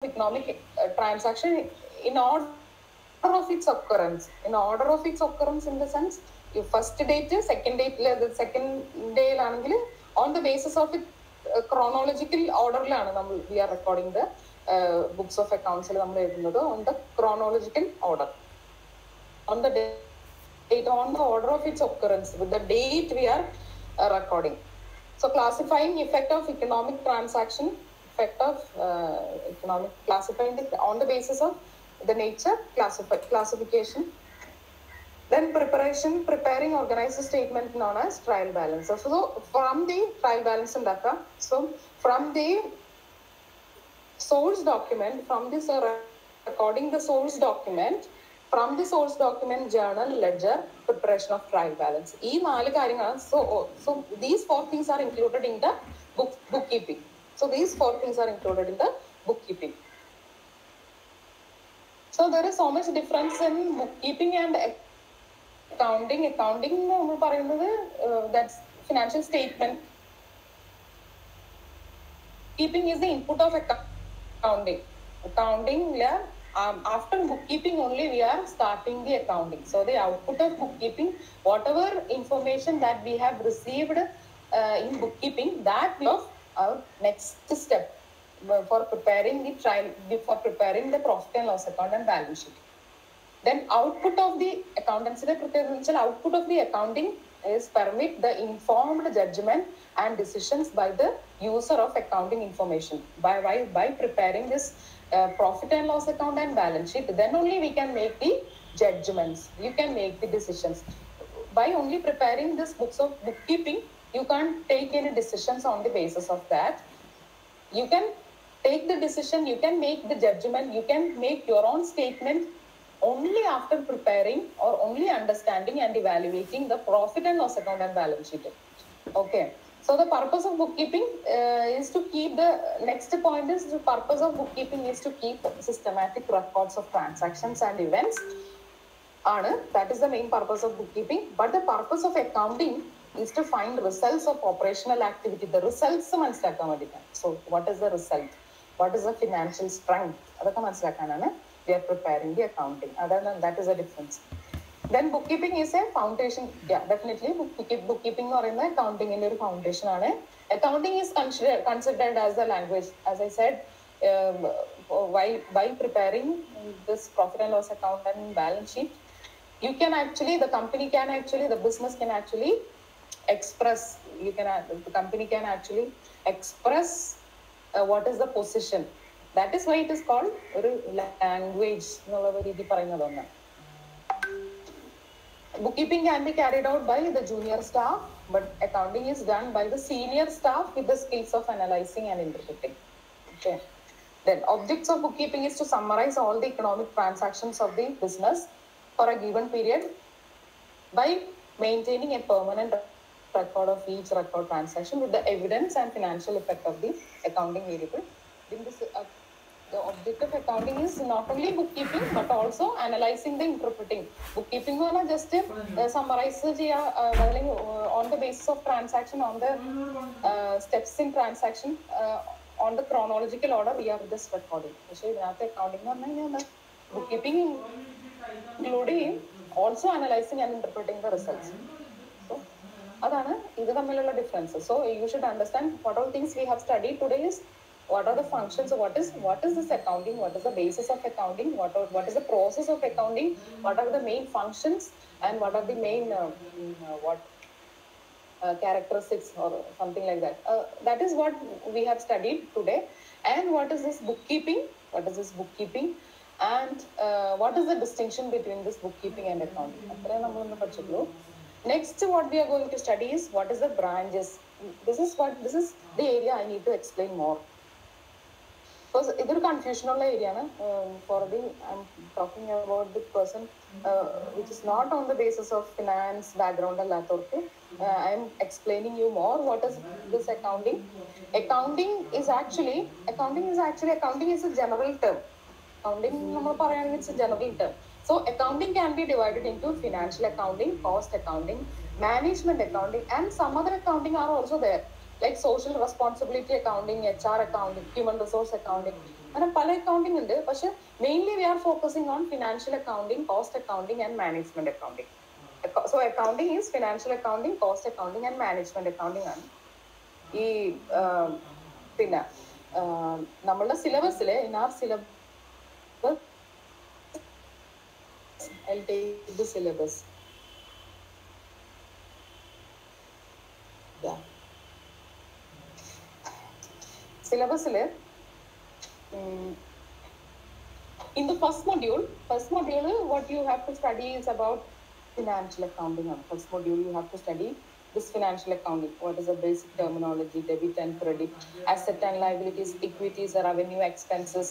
economic transaction in order of its occurrence. In order of its occurrence in the sense, you first date, second date, the second day, on the basis of it, chronological order, we are recording the books of accounts on the chronological order. On the date, on the order of its occurrence, with the date we are recording. So classifying effect of economic transaction, effect of economic, classifying on the basis of the nature, classification. Then preparing organized statement known as trial balance. So from the trial balance and data, so from the source document, from this recording the source document, from the source document, journal, ledger, preparation of trial balance. So these four things are included in the bookkeeping. So these four things are included in the bookkeeping. So there is so much difference in bookkeeping and accounting. Accounting, that's financial statement. Bookkeeping is the input of accounting. Accounting, yeah. After bookkeeping only we are starting the accounting. So the output of bookkeeping, whatever information that we have received in bookkeeping, that we have our next step for preparing the trial, for preparing the profit and loss account and balance sheet. Then output of the accountancy, output of the accounting is permit the informed judgment and decisions by the user of accounting information by preparing this profit and loss account and balance sheet. Then only we can make the judgments, you can make the decisions. By only preparing this books of bookkeeping, you can't take any decisions on the basis of that. You can take the decision, you can make the judgment, you can make your own statement only after preparing or only understanding and evaluating the profit and loss account and balance sheet. Okay. So the purpose of bookkeeping is to keep the next point is the purpose of bookkeeping is to keep systematic records of transactions and events. That is the main purpose of bookkeeping. But the purpose of accounting is to find results of operational activity. The results. So what is the result? What is the financial strength? We are preparing the accounting. Other than that is a difference. Then bookkeeping is a foundation. Yeah, definitely. Bookkeeping or in the accounting in your foundation. Accounting is considered as a language. As I said, by preparing this profit and loss account and balance sheet, you can actually, the company can actually, the business can actually express, the company can actually express what is the position. That is why it is called language. Bookkeeping can be carried out by the junior staff, but accounting is done by the senior staff with the skills of analyzing and interpreting. Okay. Then objects of bookkeeping is to summarize all the economic transactions of the business for a given period by maintaining a permanent record of each record transaction with the evidence and financial effect of the accounting variable. In this, the object of accounting is not only bookkeeping but also analyzing the interpreting. Bookkeeping is just summarize on the basis of transaction, on the steps in transaction, on the chronological order we are just recording. So accounting bookkeeping including also analyzing and interpreting the results. So this is the difference. So you should understand what all things we have studied today is what are the functions, what is this accounting, what is the basis of accounting, what is the process of accounting, what are the main functions, and what are the main characteristics or something like that. That is what we have studied today. And what is this bookkeeping? What is this bookkeeping? And what is the distinction between this bookkeeping and accounting? Next, what we are going to study is what is the branches. This is the area I need to explain more. Because this is a confusion area. I'm talking about the person which is not on the basis of finance background. I am explaining you more what is this accounting. Accounting is actually a general term. Accounting is a general term. So accounting can be divided into financial accounting, cost accounting, management accounting, and some other accounting are also there. like social responsibility accounting, HR accounting, human resource accounting. അങ്ങനെ പല accounting ഉണ്ട്. പക്ഷെ mainly we are focusing on financial accounting, cost accounting and management accounting. So accounting is financial accounting, cost accounting and management accounting ആണ്. ഈ പിന്നെ നമ്മളുടെ സിലബസില് in our syllabus I'll take the syllabus. Yeah. Syllabus in the first module, what you have to study is about financial accounting. First module, you have to study this financial accounting. What is the basic terminology, debit and credit, asset and liabilities, equities, revenue, expenses,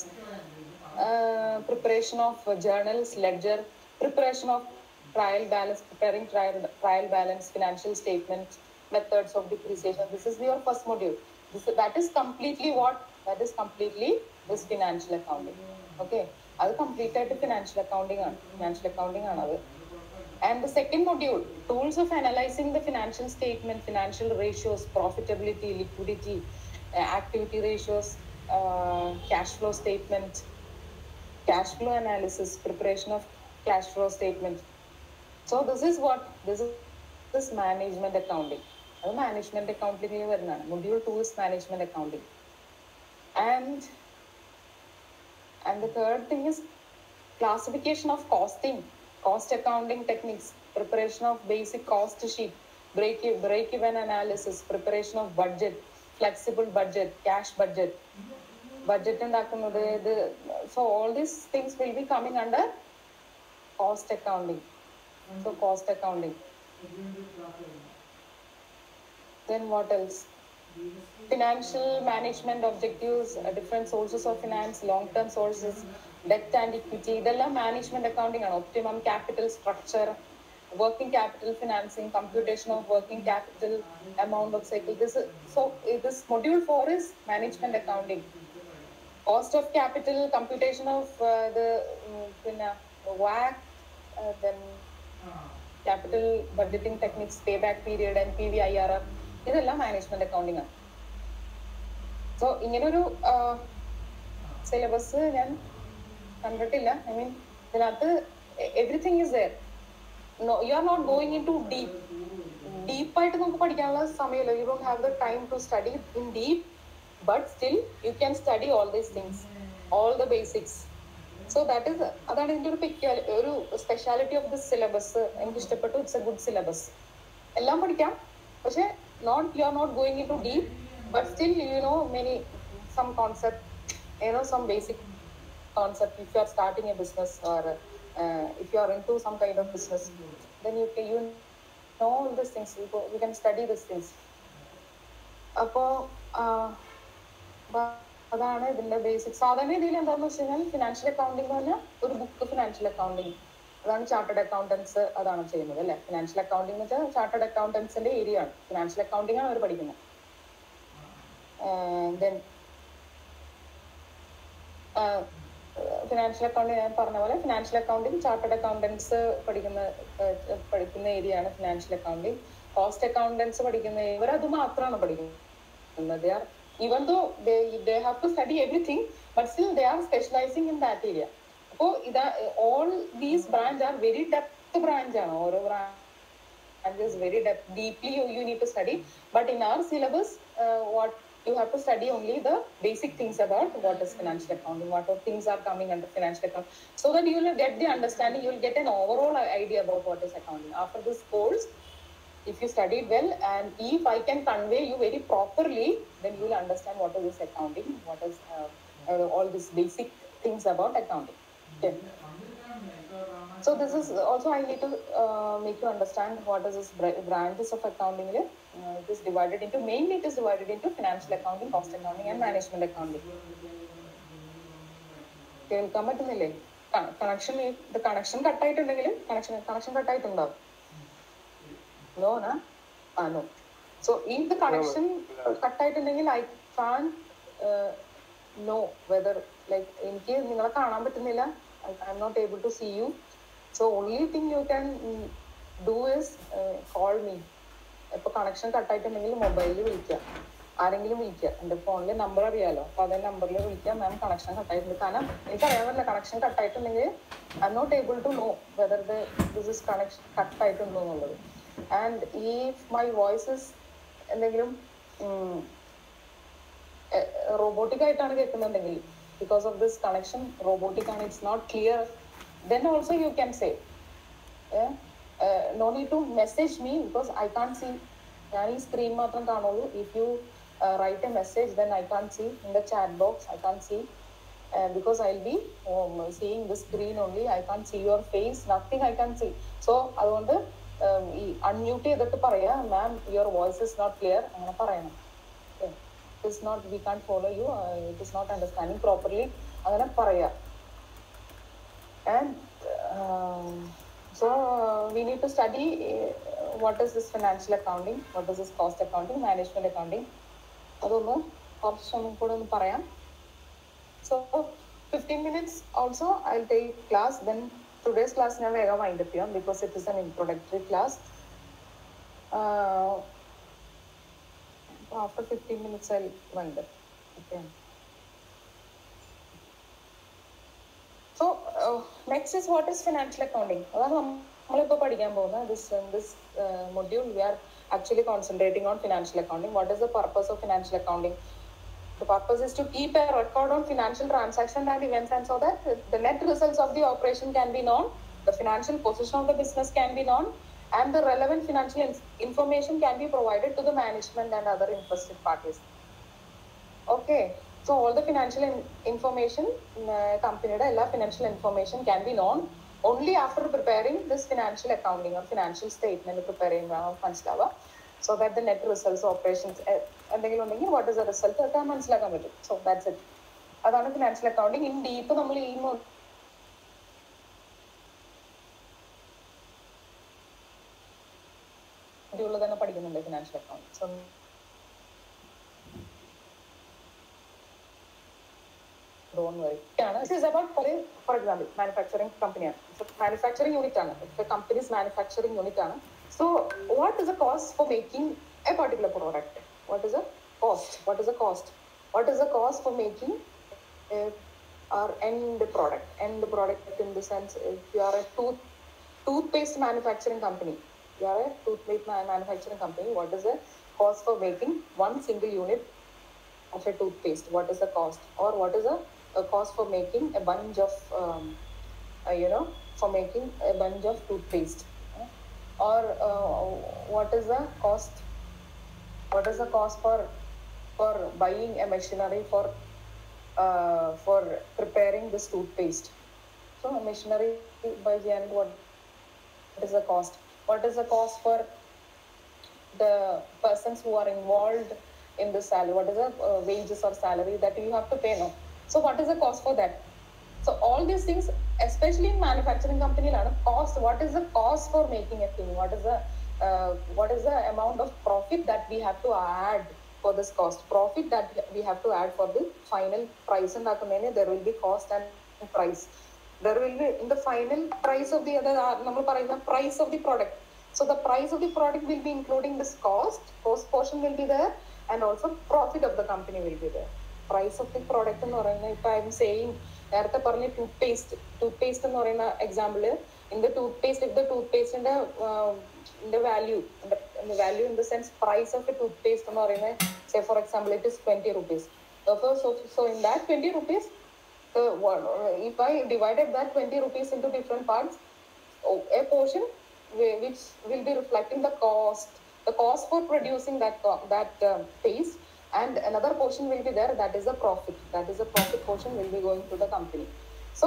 preparation of journals, ledger, preparation of trial balance, preparing trial balance, financial statements, methods of depreciation. This is your first module. That is completely what? That is completely this financial accounting. Okay. That's completed financial accounting. Financial accounting. And the second module, tools of analyzing the financial statement, financial ratios, profitability, liquidity, activity ratios, cash flow statement, cash flow analysis, preparation of cash flow statement. So this is what? This is management accounting. Management accounting module 2 is management accounting. And the third thing is classification of costing, cost accounting techniques, preparation of basic cost sheet, break-even analysis, preparation of budget, flexible budget, cash budget, budget and so all these things will be coming under cost accounting. So cost accounting. Then what else? Financial management objectives, different sources of finance, long-term sources, debt and equity. Idella management accounting and optimum capital structure, working capital financing, computation of working capital, amount of cycle. This module 4 is management accounting. Cost of capital, computation of the WACC, then capital budgeting techniques, payback period, NPV, IRR. ഇതെല്ലാം management accounting ആണ്. So ഇങ്ങനൊരു syllabus ഞാൻ കണ്ടിട്ടില്ല. I mean ഇതിനകത്ത് everything is there. You are not going in to ഡീപ്പായിട്ട് നമുക്ക് പഠിക്കാനുള്ള സമയമല്ലോ. You don't have the time to study in deep, but still you can study all these things, all the basics. So അതാണ് ഇതിന്റെ ഒരു speciality of this syllabus. എനിക്ക് ഇഷ്ടപ്പെട്ടു. It's a good syllabus. എല്ലാം പഠിക്കാം, പക്ഷെ you are not going into deep, but still you know some concept, some basic concept. If you are starting a business or if you are into some kind of business, then you know all these things. You can study these things. അപ്പോ അതാണ് ഇതിന്റെ basic. സാധാരണ രീതിയിൽ എന്താണെന്ന് വെച്ച് കഴിഞ്ഞാൽ financial accounting എന്ന് പറഞ്ഞാൽ ഒരു ബുക്ക് ഫിനാൻഷ്യൽ അക്കൗണ്ടിംഗ്, അതാണ് ചാർട്ടേഡ് അക്കൗണ്ടൻസ് അതാണ് ചെയ്യുന്നത് അല്ലെ. ഫിനാൻഷ്യൽ അക്കൗണ്ടിംഗ് എന്ന് വെച്ചാൽ ചാർട്ടേഡ് അക്കൗണ്ടൻസിന്റെ ഏരിയ ആണ്. ഫിനാൻഷ്യൽ അക്കൗണ്ടിംഗ് ആണ് അവർ പഠിക്കുന്നത്. ദെൻ ഫിനാൻഷ്യൽ അക്കൗണ്ടിംഗ് ഞാൻ പറഞ്ഞ പോലെ ഫിനാൻഷ്യൽ അക്കൗണ്ടിംഗ് ചാർട്ടേഡ് അക്കൗണ്ടൻസ് പഠിക്കുന്ന ഏരിയ ആണ് ഫിനാൻഷ്യൽ അക്കൗണ്ടിംഗ്. കോസ്റ്റ് അക്കൗണ്ടൻസ് പഠിക്കുന്ന ഇവരത് മാത്രമാണ് പഠിക്കുന്നത്. Even though they have to study everything, but still they are specializing in that area. So all these branches are very depth branch. All branch is very deeply you need to study. But in our syllabus, what you have to study only the basic things about what is financial accounting, what are things are coming under financial accounting, so that you will get the understanding, you will get an overall idea about what is accounting. After this course, if you studied well, and if I can convey you very properly, then you will understand what is this accounting, what is all these basic things about accounting. Okay. So this is also I need to make you understand what is this branches of accounting. It is divided into, mainly it is divided into financial accounting, cost accounting and management accounting. കേൾക്കാൻ പറ്റുന്നില്ലേ? Connection കട്ടായിട്ടുണ്ടെങ്കിൽ connection കട്ടായിട്ടുണ്ടാവും. No, na? No. So if the connection കട്ടായിട്ടുണ്ടെങ്കിൽ I can't know whether, like, എനിക്ക് നിങ്ങളെ കാണാൻ പറ്റുന്നില്ല. I'm not able to see you. So only thing you can do is call me. ഇപ്പോൾ കണക്ഷൻ കട്ടായിട്ടുണ്ടെങ്കിൽ മൊബൈലിൽ വിളിക്കാം. ആരെങ്കിലും വിളിക്കുക, എൻ്റെ ഫോണിൽ നമ്പർ അറിയാലോ, അപ്പോൾ അതേ നമ്പറിൽ വിളിക്കുക, മാം കണക്ഷൻ കട്ടായിട്ടുണ്ട്. കാരണം എനിക്കറിയാൻ പറ്റില്ല, കണക്ഷൻ കട്ടായിട്ടുണ്ടെങ്കിൽ I'm not able to know whether this is connection കട്ടായിട്ടുണ്ടോ എന്നുള്ളത്. ആൻഡ് ഇഫ് മൈ വോയിസസ് എന്തെങ്കിലും റോബോട്ടിക് ആയിട്ടാണ് കേൾക്കുന്നുണ്ടെങ്കിൽ, because of this connection robotic ആണ്, it's not clear, then also you can say no need to message me because I can't see. ഞാൻ ഈ screen മാത്രം കാണുള്ളൂ. If you write a message, then I can't see in the chat box. I can't see because I'll be seeing the screen only. I can't see your face, nothing I can see. So അതുകൊണ്ട് ഈ unmute ചെയ്തിട്ട് പറയാ, ma'am your voice is not clear, അങ്ങനെ പറയണം. It is not, we can't follow you, it is not understanding properly, അങ്ങനെ പറയാ. And so we need to study what is this financial accounting, what is this cost accounting, management accounting. അതൊന്ന് കുറച്ചൊന്നും കൂടെ ഒന്ന് പറയാം. So 15 minutes also I'll take class, then today's class ഞാൻ വേഗം wind up ചെയ്യാം because it is an introductory class. After 15 minutes I'll wind up. Okay. So next is what is financial accounting. അതാണ് നമ്മളിപ്പോൾ പഠിക്കാൻ പോകുന്നത്. This module we are actually concentrating on financial accounting. What is the purpose of financial accounting? The purpose is to keep a record on financial transactions and events, and so that the net results of the operation can be known, the financial position of the business can be known, and the relevant financial information can be provided to the management and other interested parties. Okay. So all the financial information, companyയുടെ എല്ലാ financial information can be known only after preparing this financial accounting or financial statement prepare ചെയ്യുമ്പോഴാണ് മനസ്സിലാവുക. So that the net results operations എന്തെങ്കിലും ഉണ്ടെങ്കിൽ what is the result ഒക്കെ മനസ്സിലാക്കാൻ പറ്റും. So that's it. അതാണ് financial accounting. In deep നമ്മൾ ഈ module തന്നെ പഠിക്കുന്നുണ്ട് financial accounting. So don't worry. This is about, for example, manufacturing company. So manufacturing unit ആണ്. The company's manufacturing unit ആണ്. So what is the cost for making a particular product? What is the cost? What is the cost? What is the cost for making our end product? End product in the sense, if you are a toothpaste manufacturing company, you are a toothpaste manufacturing company, what is the cost for making one single unit of a toothpaste? What is the cost? Or what is a cost for making a bunch of for making a bunch of toothpaste? Or what is the cost for buying a machinery for preparing this toothpaste? So a machinery by the end, what is the cost? What is the cost for the persons who are involved in the salary? What is the wages or salary that you have to pay now? So what is the cost for that? So all these things, especially in manufacturing company, cost. What is the cost for making a thing? What is the amount of profit that we have to add for this cost? Profit that we have to add for the final price. And there will be cost and price. There will be in the final price of the other price of the product. So the price of the product will be including this cost portion will be there, and also profit of the company will be there. Price of the product എന്ന് പറയുന്നത്, ഇപ്പൊ I am saying, നേരത്തെ പറഞ്ഞ toothpaste എന്ന് പറയുന്ന example, in the toothpaste, if the ടൂത്ത്പേസ്റ്റിന്റെ value in the sense price of a toothpaste എന്ന് പറയുന്നത്, say for example it is 20 rupees. So in that 20 rupees, if I divided that 20 rupees into different parts, a portion which will be reflecting the cost for producing that paste, and another portion will be there, that is the profit. That is the profit portion will be going to the company. So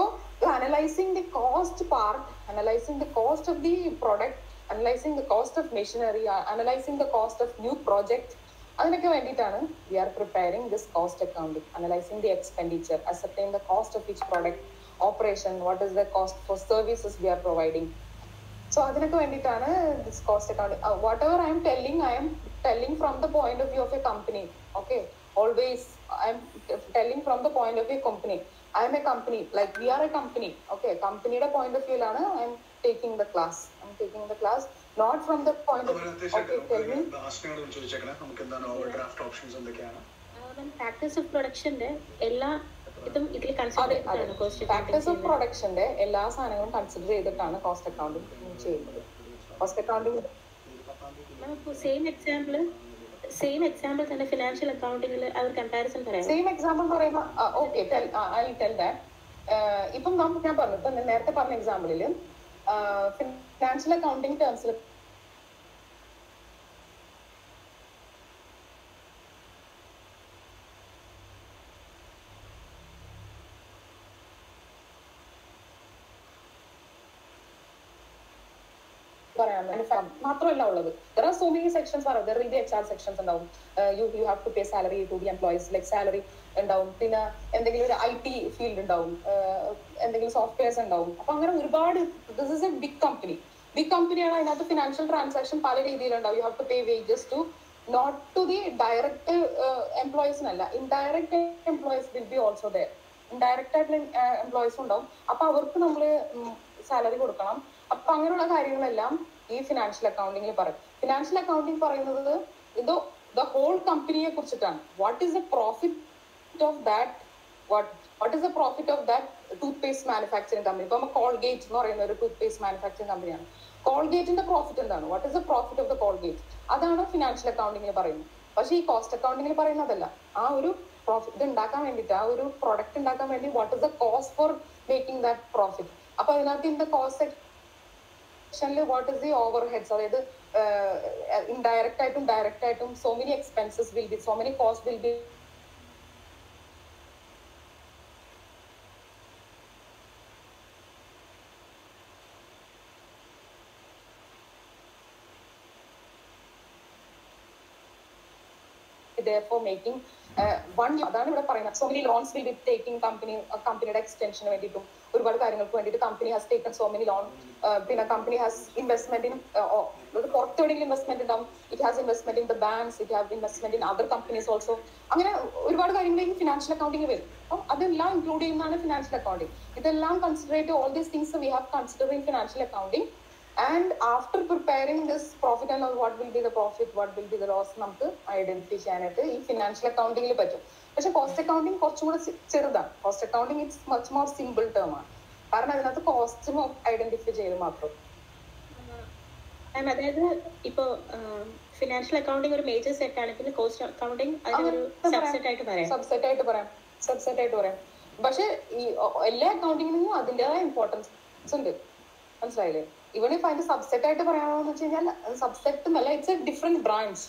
analyzing the cost part, analyzing the cost of the product, analyzing the cost of machinery, analyzing the cost of new project, അതിനൊക്കെ വേണ്ടിയിട്ടാണ് we are preparing this cost accounting. Analyzing the expenditure, ascertain the cost of each product, operation, what is the cost for services we are providing. So അതിനൊക്കെ വേണ്ടിയിട്ടാണ് this cost accounting. Whatever I am telling from the point of view of a company. Okay, always I am telling from the point of view of a company. I am a company, like we are a company. Okay, companyയുടെ point of view ലാണ് I am taking the class. not from the point of factors of production എല്ലാ ഇതും ഇതിൽ consider ചെയ്തിട്ടാണ് cost factors of പ്രൊഡക്ഷന്റെ എല്ലാ സാധനങ്ങളും consider ചെയ്തിട്ടാണ് cost accounting ചെയ്യുന്നത്. Cost accounting same example തന്നെ ഫിനാൻഷ്യൽ അക്കൗണ്ടിങ്ങിൽ ആ ഒരു കമ്പാരിസൺ പറയാം. സെയിം എക്സാമ്പിൾ പറയുമ്പോൾ ഓക്കെ ഐ ടെൽ ദാറ്റ്. ഇപ്പം ഞാൻ പറഞ്ഞു, ഇപ്പം നേരത്തെ പറഞ്ഞ എക്സാമ്പിളിൽ ഫിനാൻഷ്യൽ അക്കൗണ്ടിങ് ടേംസിൽ മാത്രമല്ല ഉള്ളത്. There are so many sections. There will be HR sections ഉണ്ടാവും. You have to pay salary to the employees, like salary ഉണ്ടാവും. പിന്നെ എന്തെങ്കിലും ഒരു IT ഫീൽഡ് ഉണ്ടാവും, എന്തെങ്കിലും സോഫ്റ്റ്വെയർസ് ഉണ്ടാവും. അപ്പൊ അങ്ങനെ ഒരുപാട്, this is a big company. Big കമ്പനിയാണ്. അതിനകത്ത് ഫിനാൻഷ്യൽ ട്രാൻസാക്ഷൻ പല രീതിയിലുണ്ടാവും. You have to pay wages to not to the direct എംപ്ലോയീസിനല്ല, indirect employees will be also there. Indirect ആയിട്ടുള്ള എംപ്ലോയീസ് ഉണ്ടാവും. അപ്പൊ അവർക്ക് നമ്മൾ സാലറി കൊടുക്കണം. അപ്പൊ അങ്ങനെയുള്ള കാര്യങ്ങളെല്ലാം ഈ ഫിനാൻഷ്യൽ അക്കൗണ്ടിങ്ങിൽ പറയും. ഫിനാൻഷ്യൽ അക്കൗണ്ടിങ് പറയുന്നത് ഇത് ദ ഹോൾ കമ്പനിയെ കുറിച്ചിട്ടാണ്. What is the profit of that, what is the profit of that tooth paste manufacturing company. ഇപ്പൊ കോൾഗേറ്റ് എന്ന് പറയുന്ന ഒരു ടൂത്ത് പേസ്റ്റ് മാനുഫാക്ചറിങ് കമ്പനിയാണ്. കോൾഗേറ്റിന്റെ പ്രോഫിറ്റ് എന്താണ്, what is the profit of the Colgate, അതാണ് ഫിനാൻഷ്യൽ അക്കൗണ്ടിങ്ങിൽ പറയുന്നത്. പക്ഷെ ഈ കോസ്റ്റ് അക്കൗണ്ടിങ്ങിൽ പറയുന്നതല്ല. ആ ഒരു പ്രോഫിറ്റ് ഇത് ഉണ്ടാക്കാൻ വേണ്ടിയിട്ട്, ആ ഒരു പ്രൊഡക്റ്റ് ഉണ്ടാക്കാൻ വേണ്ടി what is the cost for making that profit. അപ്പൊ അതിനകത്ത് in the cost what is the overheads, അതായത് ഇൻഡയറക്റ്റ് ആയിട്ടും ഡയറക്റ്റ് ആയിട്ടും so many expenses will be, so many costs will be therefore making one, അതാണ് ഇവിടെ പറയുന്നത്. so many loans will be taking കമ്പനിയുടെ എക്സ്റ്റൻഷന് വേണ്ടിയിട്ടും ഒരുപാട് കാര്യങ്ങൾക്ക് വേണ്ടിയിട്ട് company has taken so many loan. പിന്നെ കമ്പനി ഹാസ് ഇൻവെസ്റ്റ്മെന്റ് ഇൻ, പുറത്തെവിടെയെങ്കിലും ഇൻവെസ്റ്റ്മെന്റ് ഉണ്ടാവും. It has investment in the banks, it have investment in other companies also. അങ്ങനെ ഒരുപാട് കാര്യങ്ങളിലേക്ക് ഫിനാൻഷ്യൽ അക്കൗണ്ടിങ് വരും. അപ്പം അതെല്ലാം ഇൻക്ലൂഡ് ചെയ്യുന്നതാണ് ഫിനാൻഷ്യൽ അക്കൗണ്ടിങ്. ഇതെല്ലാം കൺസിഡർ ചെയ്ത് all these things we have consider in financial accounting. And after preparing this profit and loss, what will be the profit, what will be the loss, നമുക്ക് identify ചെയ്യാനായിട്ട് ഈ financial അക്കൗണ്ടിങ്ങിൽ പറ്റും. പക്ഷെ cost accounting കുറച്ചും കൂടെ ചെറുതാണ്. Cost accounting it's much more simple term ആണ്. കാരണം അതിനകത്ത് കോസ്റ്റ് ഐഡന്റിഫൈ ചെയ്ത് മാത്രം. അതായത് ഇപ്പോ ഫിനാൻഷ്യൽ അക്കൗണ്ടിങ് ഒരു മേജർ സെറ്റ് ആണ്, പിന്നെ കോസ്റ്റ് അക്കൗണ്ടിങ് സബ്സെറ്റ് ആയിട്ട് പറയാം. പക്ഷെ ഈ എല്ലാ അക്കൗണ്ടിങ്ങിനും അതിൻ്റെതായ ഇമ്പോർട്ടൻസ് ഉണ്ട്, മനസ്സിലായില്ലേ? ഇവൺ ഇഫ് അതിന്റെ സബ്സെറ്റ് ആയിട്ട് പറയാമെന്ന് വെച്ച് കഴിഞ്ഞാൽ സബ്സെറ്റ് എന്നല്ല, ഇറ്റ്സ് എ ഡിഫറെന്റ് ബ്രാഞ്ച്.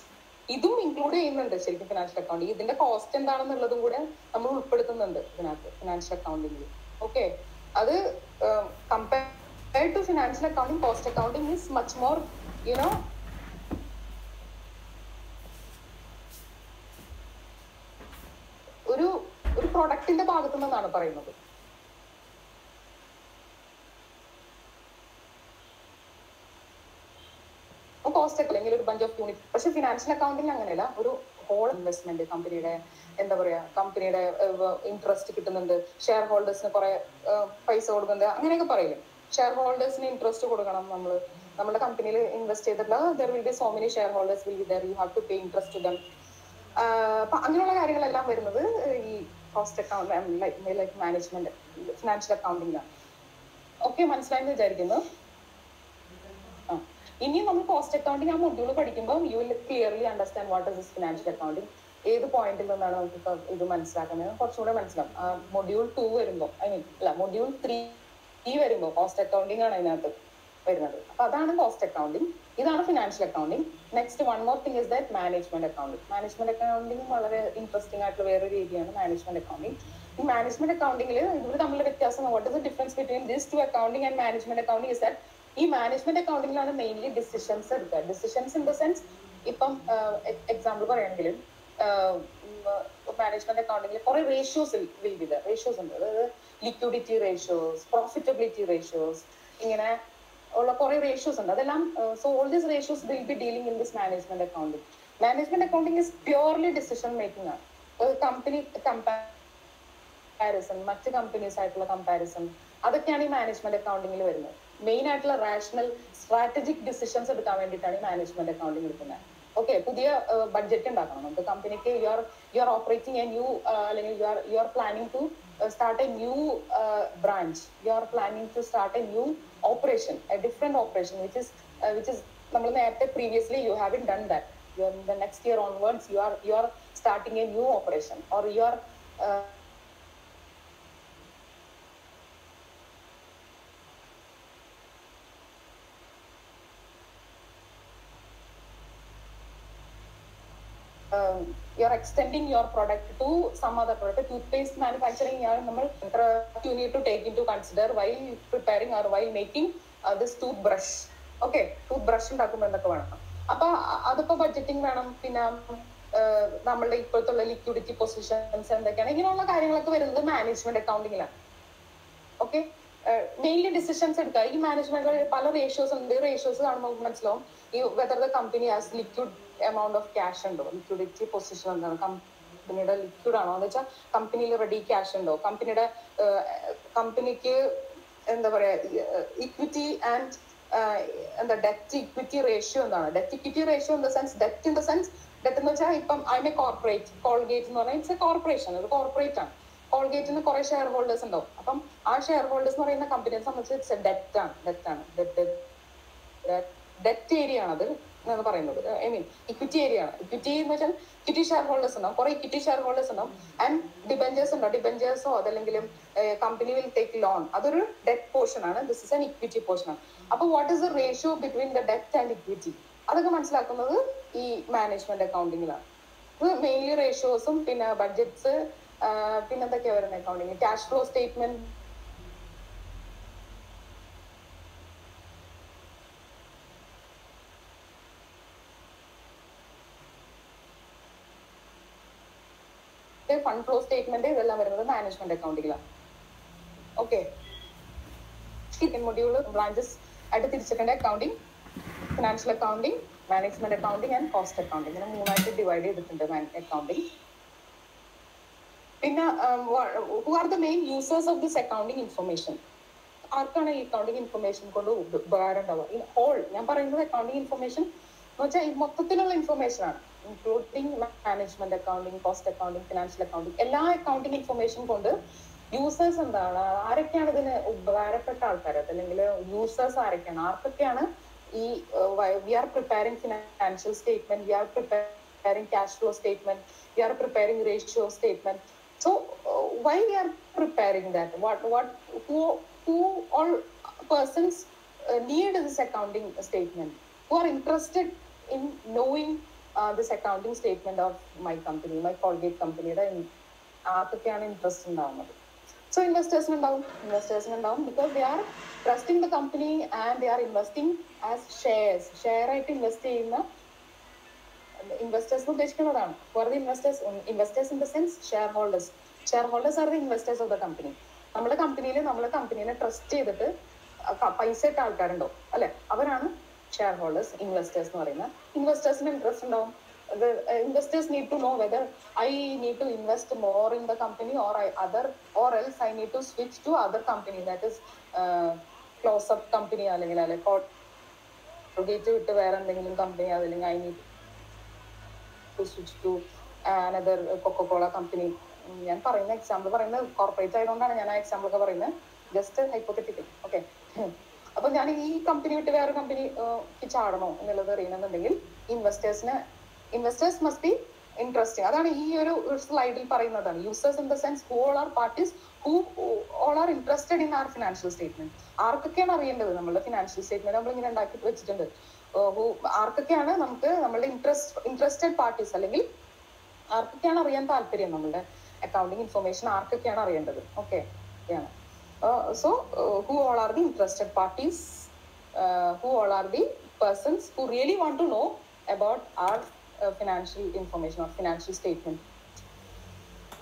ഇതും ഇൻക്ലൂഡ് ചെയ്യുന്നുണ്ട് ശരിക്കും ഫിനാൻഷ്യൽ അക്കൗണ്ടിങ്. ഇതിന്റെ കോസ്റ്റ് എന്താണെന്നുള്ളതും കൂടെ നമ്മൾ ഉൾപ്പെടുത്തുന്നുണ്ട് ഇതിനകത്ത് ഫിനാൻഷ്യൽ അക്കൗണ്ടിങ്ങിൽ. ഓക്കെ, അത് compare to financial accounting, cost accounting is much more you know ഒരു പ്രൊഡക്റ്റിന്റെ ഭാഗത്തു നിന്നാണ് പറയുന്നത്. കോസ്റ്റ് അല്ലെങ്കിൽ ഒരു ബഞ്ച് ഓഫ് യൂണിറ്റ്. പക്ഷെ ഫിനാൻഷ്യൽ അക്കൗണ്ടിങ് അങ്ങനെയല്ല. ഒരു ഹോൾ ഇൻവെസ്റ്റ്മെന്റ്, കമ്പനിയുടെ എന്താ പറയാ, കമ്പനിയുടെ ഇൻട്രസ്റ്റ് കിട്ടുന്നുണ്ട്, ഷെയർ ഹോൾഡേഴ്സിന് കുറെ പൈസ കൊടുക്കുന്നുണ്ട്, അങ്ങനെയൊക്കെ പറയില്ലേ. ഷെയർ ഹോൾഡേഴ്സിന് ഇൻട്രസ്റ്റ് കൊടുക്കണം. നമ്മുടെ കമ്പനിയിൽ ഇൻവെസ്റ്റ് ചെയ്തിട്ടുള്ള there will be so many share holders will be there, you have to pay interest to them. അപ്പൊ അങ്ങനെയുള്ള കാര്യങ്ങളെല്ലാം വരുന്നത് ഈ cost account like management financial അക്കൗണ്ടിങ്ങിലാണ്. ഓക്കെ, മനസ്സിലായെന്ന് വിചാരിക്കുന്നു. ഇനി നമ്മൾ കോസ്റ്റ് അക്കൗണ്ടിങ് ആ മൊഡ്യൂൾ പഠിക്കുമ്പോൾ you will clearly understand what is this financial accounting. ഏത് പോയിന്റിൽ നിന്നാണ് നമുക്ക് ഇത് മനസ്സിലാക്കുന്നത് കുറച്ചുകൂടെ മനസ്സിലാവും. മൊഡ്യൂൾ 2 വരുമ്പോൾ, മൊഡ്യൂൾ 3 വരുമ്പോൾ കോസ്റ്റ് അക്കൗണ്ടിങ് ആണ് അതിനകത്ത് വരുന്നത്. അപ്പൊ അതാണ് കോസ്റ്റ് അക്കൗണ്ടിങ്, ഇതാണ് financial accounting. Next one more thing is that management accounting. Management accounting വളരെ ഇൻട്രസ്റ്റിംഗ് ആയിട്ടുള്ള വേറൊരു രീതിയാണ് മാനേജ്മെന്റ് അക്കൗണ്ടിങ്. ഈ മാനേജ്മെന്റ് അക്കൗണ്ടിങ്ങിൽ ഇവർ തമ്മിലുള്ള വ്യത്യാസം, what is the difference between this two accounting and management accounting is that ഈ മാനേജ്മെന്റ് അക്കൗണ്ടിങ്ങിലാണ് മെയിൻലി ഡിസിഷൻസ് എടുക്കുക. ഡിസിഷൻസ് ഇൻ ദ സെൻസ്, ഇപ്പം എക്സാമ്പിൾ പറയുകയാണെങ്കിൽ മാനേജ്മെന്റ് അക്കൗണ്ടിങ്ങിൽ കുറെ ratios will be the ratios ഉണ്ട്. അതായത് ലിക്വിഡിറ്റി റേഷ്യോസ്, പ്രോഫിറ്റബിലിറ്റി റേഷ്യോസ്, ഇങ്ങനെ ഉള്ള കുറെ റേഷ്യോസ് ഉണ്ട്. അതെല്ലാം so all these ratios will B dealing in this management accounting. Management accounting is purely decision making ആണ്. ഒരു കമ്പനി കമ്പാരിസൺ, മറ്റ് കമ്പനീസ് ആയിട്ടുള്ള കമ്പാരിസൺ, അതൊക്കെയാണ് ഈ മാനേജ്മെന്റ് അക്കൗണ്ടിങ്ങിൽ വരുന്നത്. മെയിൻ ആയിട്ടുള്ള റാഷണൽ സ്ട്രാറ്റജിക് ഡിസിഷൻസ് എടുക്കാൻ വേണ്ടിയിട്ടാണ് ഈ മാനേജ്മെന്റ് അക്കൗണ്ടിങ് എടുക്കുന്നത്. ഓക്കെ, പുതിയ ബഡ്ജറ്റ് ഉണ്ടാക്കണം നമുക്ക് കമ്പനിക്ക്. You are operating a new, അല്ലെങ്കിൽ you are planning to start a new branch, you are planning to start a new operation, a different operation, which is നമ്മൾ നേരത്തെ previously you haven't done that. You are, the next year onwards you are starting a new operation, or you are you are extending your product to some other product. Toothpaste manufacturing, you need to take into consider while preparing or while making this toothbrush. Okay, toothbrush ഉണ്ടാക്കുമ്പോൾ എന്തൊക്കെ വേണം, അപ്പൊ അതിപ്പോ budgeting വേണം. പിന്നെ നമ്മളുടെ ഇപ്പോഴത്തുള്ള liquidity positions എന്തൊക്കെയാണ്, ഇങ്ങനെയുള്ള കാര്യങ്ങളൊക്കെ വരുന്നത് മാനേജ്മെന്റ് അക്കൗണ്ടിങ്ങിലാണ്. ഓക്കെ, മെയിൻലി ഡിസിഷൻസ് എടുക്കുക. ഈ മാനേജ്മെന്റ് പല റേഷ്യോസ് ഉണ്ട്. റേഷ്യോസ് കാണുമ്പോൾ നമുക്ക് മനസ്സിലാവും ഈ whether the company has liquid amount of cash ഉണ്ടോ, ലിക്വിഡിറ്റി പൊസിഷൻ എന്താണ്, കമ്പനിയുടെ ലിക്വിഡ് ആണോ എന്ന് വെച്ചാൽ കമ്പനിയിൽ റെഡി ക്യാഷ് ഉണ്ടോ, കമ്പനിക്ക് എന്താ പറയാ ഇക്വിറ്റി ആൻഡ് എന്താ ഡെറ്റ് ഇക്വിറ്റി റേഷ്യോ എന്താണ്. Debt equity ratio in the sense, debt എന്ന് വെച്ചാൽ ഇപ്പം I M A corporate, Colgate എന്ന് പറഞ്ഞാൽ ഇറ്റ്സ് എ കോർപ്പറേഷൻ, ഒരു കോർപ്പറേറ്റ് ആണ്. കോൾഗേറ്റിന് കുറെ ഷെയർ ഹോൾഡേഴ്സ് ഉണ്ടാവും. അപ്പം ആ ഷെയർ ഹോൾഡേഴ്സ് എന്ന് പറയുന്ന കമ്പനിയെ സംബന്ധിച്ച് ഡെറ്റ് ഏരിയ ആണ് അത് എന്ന് പറയുന്നത്. ഐ മീൻ ഇക്വിറ്റി ഏരിയ ആണ്. ഇക്വിറ്റി എന്ന് വെച്ചാൽ ഇക്വിറ്റി ഷെയർ ഹോൾഡേഴ്സ് ഉണ്ടാവും, കുറെ ഇക്വിറ്റി ഷെയർ ഹോൾഡേഴ്സ് ഉണ്ടാവും. ആൻഡ് ഡിബെഞ്ചേഴ്സ് ഉണ്ടാവും. ഡിബെഞ്ചേഴ്സോ അതെങ്കിലും കമ്പനി വിൽ ടേക്ക് ലോൺ, അതൊരു ഡെറ്റ് പോർഷൻ ആണ്. This is an equity portion ആണ്. അപ്പൊ what is the ratio between the debt and equity, അതൊക്കെ മനസ്സിലാക്കുന്നത് ഈ മാനേജ്മെന്റ് അക്കൗണ്ടിങ്ങിലാണ്. ഇത് മെയിൻലി റേഷ്യോസും പിന്നെ ബഡ്ജറ്റ്സ്, പിന്നെ എന്തൊക്കെയാ വരുന്നത് accounting, cash flow statement, fund flow statement, ഇതെല്ലാം വരുന്നത് മാനേജ്മെന്റ് അക്കൗണ്ടിങ്ങിലാണ്. ഓക്കെ, മൊഡ്യൂള് ബ്രാഞ്ചസ് ആയിട്ട് തിരിച്ചിട്ടുണ്ട്. Accounting, financial accounting, management accounting and cost accounting, ഇങ്ങനെ മൂന്നായിട്ട് ഡിവൈഡ് ചെയ്തിട്ടുണ്ട് അക്കൗണ്ടിങ്. പിന്നെ who are the main users of this accounting information, ആർക്കാണ് ഈ അക്കൗണ്ടിങ് ഇൻഫർമേഷൻ കൊണ്ട് ഉപകാരം ഉണ്ടാവുക? ഇൻ ഹോൾ ഞാൻ പറയുന്നത് അക്കൗണ്ടിങ് ഇൻഫർമേഷൻ എന്ന് വെച്ചാൽ ഈ മൊത്തത്തിലുള്ള ഇൻഫർമേഷൻ ആണ്, including management accounting, cost accounting, financial accounting, എല്ലാ അക്കൗണ്ടിങ് ഇൻഫർമേഷൻ കൊണ്ട് യൂസേഴ്സ് എന്താണ്, ആരൊക്കെയാണ് ഇതിന് ഉപകാരപ്പെട്ട ആൾക്കാർ, അല്ലെങ്കിൽ യൂസേഴ്സ് ആരൊക്കെയാണ്, ആർക്കൊക്കെയാണ് ഈ we are preparing financial statement, we are preparing cash flow statement, we are preparing ratio statement. So why we are preparing that? Who all persons need this accounting statement? Who are interested in knowing this accounting statement of my company, my Colgate company? ആർക്കൊക്കെയാണ് interest ഉണ്ടാവുന്നത്? So investors ഉണ്ടാവും because they are trusting the company and they are investing as shares. Share ആയിട്ട് invest ചെയ്യുന്ന investors ഉദ്ദേശിക്കുന്നതാണ്. Who are the investors? Investors in the sense shareholders. Shareholders are the investors of the company. നമ്മളെ കമ്പനീനെ trust ചെയ്തിട്ട് പൈസ ഇട്ട ആൾക്കാരുണ്ടോ അല്ലെ, അവരാണ് share holders, investors എന്ന് പറയുന്നത്. ഇൻവെസ്റ്റേഴ്സിന് ഇൻട്രസ്റ്റ് ഉണ്ടാവും. Investors need to know whether I need to invest more in the company or else I need to switch to other company, that is close up company അല്ലെങ്കിൽ Colgate വിട്ട് വേറെ എന്തെങ്കിലും company, അല്ലെങ്കിൽ I need to switch to another Coca-Cola company. ഞാൻ പറയുന്ന example പറയുന്നത് corporate ആയതുകൊണ്ടാണ് ഞാൻ ആ എക്സാമ്പിൾ ഒക്കെ പറയുന്നത്, ജസ്റ്റ് ഹൈപ്പോത്തറ്റിക്കൽ. ഓക്കെ, അപ്പൊ ഞാൻ ഈ കമ്പനി വിട്ട് വേറെ കമ്പനിക്ക് ചാടണോ എന്നുള്ളത് അറിയണമെന്നുണ്ടെങ്കിൽ ഇൻവെസ്റ്റേഴ്സ് മസ്റ്റ് ബി ഇൻട്രസ്റ്റിംഗ്. അതാണ് ഈ ഒരു സ്ലൈഡിൽ പറയുന്നതാണ്. Users in the sense who all are parties who all are interested in our financial statement. ആർക്കൊക്കെയാണ് അറിയേണ്ടത്? നമ്മളുടെ ഫിനാൻഷ്യൽ സ്റ്റേറ്റ്മെന്റ് നമ്മൾ ഇങ്ങനെ ഉണ്ടാക്കി വെച്ചിട്ടുണ്ട്. ആർക്കൊക്കെയാണ് നമ്മളുടെ ഇൻട്രസ്റ്റഡ് പാർട്ടീസ്, അല്ലെങ്കിൽ ആർക്കൊക്കെയാണ് അറിയാൻ താല്പര്യം, നമ്മളുടെ അക്കൗണ്ടിങ് ഇൻഫർമേഷൻ ആർക്കൊക്കെയാണ് അറിയേണ്ടത്? Okay, so who all are the interested parties, who all are the persons who really want to know about our financial information or financial statement.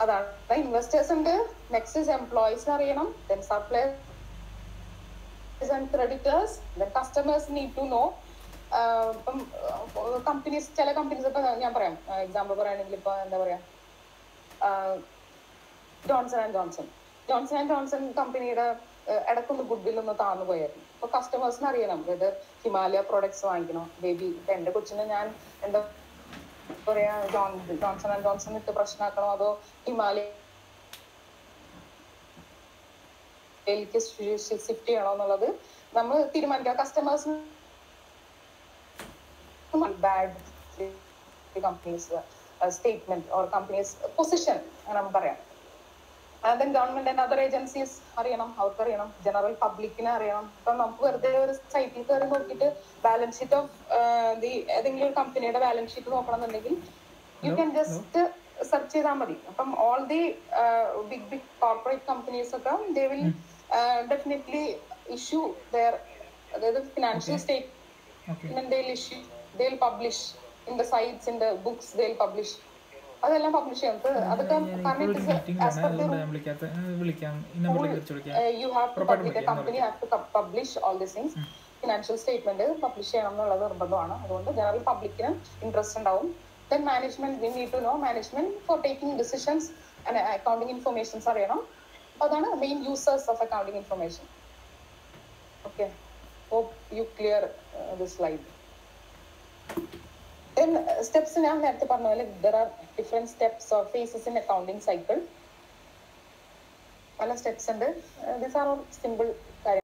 അതാണ് ഇൻവെസ്റ്റേഴ്സ് ഉണ്ട്. നെക്സ്റ്റ് ഇസ് എംപ്ലോയീസ് അറിയണം, then suppliers and creditors, then customers need to know. ഇപ്പം companies, ചില companies ഇപ്പൊ ഞാൻ പറയാം, example പറയുകയാണെങ്കിൽ ഇപ്പൊ എന്താ പറയാ, ജോൺസൺ ആൻഡ് ജോൺസൺ കമ്പനിയുടെ ഇടയ്ക്കൊന്ന് ഗുഡ് വിൽ ഒന്ന് താന്നു പോയായിരുന്നു. അപ്പൊ കസ്റ്റമേഴ്സിന് അറിയണം വെദർ ഹിമാലയ പ്രോഡക്ട്സ് വാങ്ങിക്കണോ. ബേബി ഇപ്പൊ എന്റെ കൊച്ചിന് ഞാൻ എന്താ പറയാ ജോൺസൺ ആൻഡ് ജോൺസൺ ഇട്ട് പ്രശ്നമാക്കണോ അതോ ഹിമാലയയിലേക്ക് ഷിഫ്റ്റ് ചെയ്യണോ എന്നുള്ളത് നമ്മൾ തീരുമാനിക്കാം. കസ്റ്റമേഴ്സിന് bad companies statement or companies position അങ്ങനെ നമുക്ക് പറയാം. Then government and other agencies അറിയണം, അവർക്കറിയണം, ജനറൽ പബ്ലിക്കിനെ അറിയണം. ഇപ്പൊ നമുക്ക് വെറുതെ ഒരു സൈറ്റിൽ കയറി നോക്കിയിട്ട് ബാലൻസ് ഷീറ്റ് ഓഫ് ഏതെങ്കിലും ഒരു കമ്പനിയുടെ ബാലൻസ് ഷീറ്റ് നോക്കണമെന്നുണ്ടെങ്കിൽ യു ക്യാൻ ജസ്റ്റ് സെർച്ച് ചെയ്താൽ മതി. അപ്പം all the big corporate companies ഒക്കെ they will definitely issue there, അതായത് financial statement they will issue, they will publish in the sites, in the books they will publish. അതെല്ലാം publish ചെയ്യാം. അതൊക്കെ you have to publish, the company have to publish all these things. Financial statement publish ചെയ്യണം എന്നുള്ളത് നിർബന്ധമാണ്. അതുകൊണ്ട് general പബ്ലിക്കിന് interest ഉണ്ടാവും. Then management, we need to know management for taking decisions and accounting informations അറിയണം. അതാണ് main users of accounting information. Okay, hope you clear this slide. Then steps ഞാൻ നേരത്തെ പറഞ്ഞ പോലെ there are different steps or phases in accounting cycle. പല steps ഉണ്ട്. These are all simple കാര്യങ്ങൾ.